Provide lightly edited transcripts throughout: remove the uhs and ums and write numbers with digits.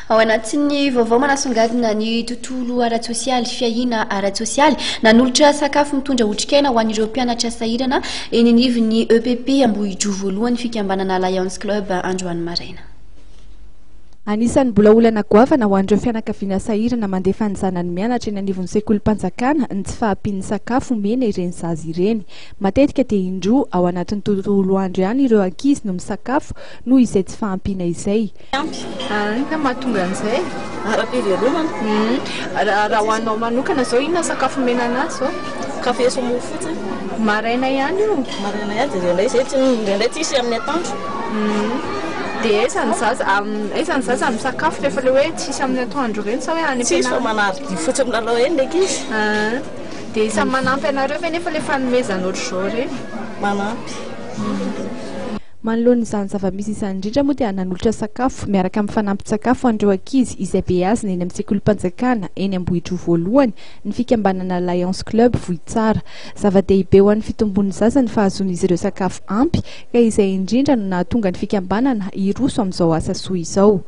Ao anatin'ny vaovao manasongadina ny tontolo ara-tsosialy fiahina ara-tsosialy nanolotra sakafo mitondra otrik'aina ho an'ireo mpianatra sahirana eny anivon'ny EPP Ambohidroa I ny fikambanana Lions Club androany maraina. Anisan'ny mbola olana goavana ho an'ireo fianakaviana sahirana mandefa ny zanany mianatra eny anivon'ny sekolim-panjakana ny tsy fahampian'ny sakafo mena ireny zaza ireny. Matetika dia indroa ao anatin'ny tontolo andro ihany ireo ankizy no misakafo noho izay tsy fahampiana izay. Ka mahatonga an'izay raha hoanao manokana zao inona sakafo mena anazy zao? Kafe somofo fotsiny. Maraina ihany io. Maraina ihany dia indraindray izay indraindray tsisy amin'ny atoandro. Dia aiza ny zaza misakafo rehefa le hoe tsisy amin'ny atoandro reny sa hoe any tsisy fa manary fotsiny milalao eny ndraiky izy. Dia isany manampy anareo ve nefa le fanomezana ohatr'izao reny? Manampy. Manoloana izany zava-misy izany indrindra moa dia nanolotra sakafo miaraka amin'ny fanampin-tsakafo an'ireo ankizy izay beazina eny amin'ny sekolim-panjakana eny Ambohidroa I ny fikambanana Lions Club Vohitsara. Zava-dehibe ho an'ny fitombon'ny zaza ny fahazoan'izy ireo sakafo ampy ka izay indrindra no nahatonga ny fikambanana hiroso amin'izao asa soa izao.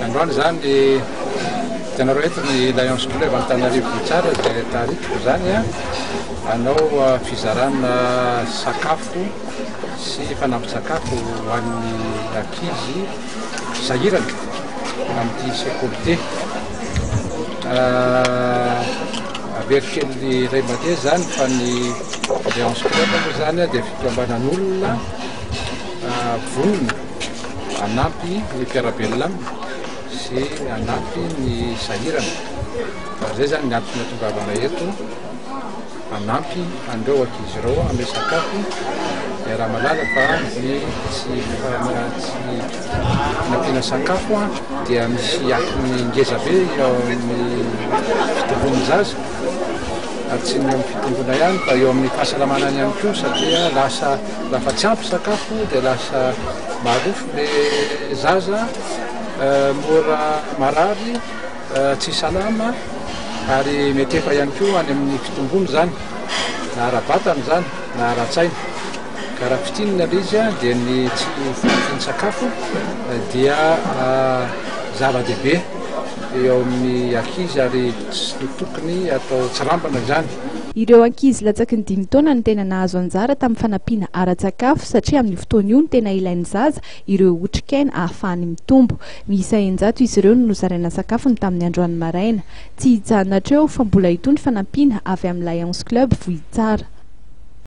Androany zany tanareo eto ny Lions Club Antananarivo Vohitsara izay taritiko zany anao fizarana sakafo sy fanampin-tsakafo ho an'ny ankizy sahirana amin'ny sekoly averikely iray mandeha zany fa ny Lions Club zany dia fikambanan'olona vonona anampy ny mpiarabelona sy anampy ny sahirana. Zay zany ny antony natongavana eto anampy andreo ankizy ireo amin'ny sakafo raha malala fa ny tsy nampiana sakafo dia misy akiny ngeza be eo amin'ny fitombon'ny zaza tsy ny amin'ny fitombona ihany fa eo amin'ny fahasalamana ihany koa satria lafa tsy ampy sakafo dia lasa marofo le zaza mora marary tsy salama ary mety efa ihany koa any amin'ny fitombony zany na ara-batana zany na ara-tsaina. Ka raha fitinina izy dia ny tsy fahampiany sakafo dia zava-dehibe eo amin'ny ankizy ary tsy tokony atao tsirambana zany. Ireo ankizy latsaky ny 5 taona no tena nahazo anjara tamin'ny fanampiana ara-tsakafo satria amin'ny fotoana io no tena ilain'ny zaza ireo otrik'aina ahafahany mitombo. Miisa 900 izy ireo no nozaraina sakafony tamin'ny androany maraina. Tsy hijanona hatreo fa mbola itony fanampiana avy amin'ny Lions Club Vohitsara.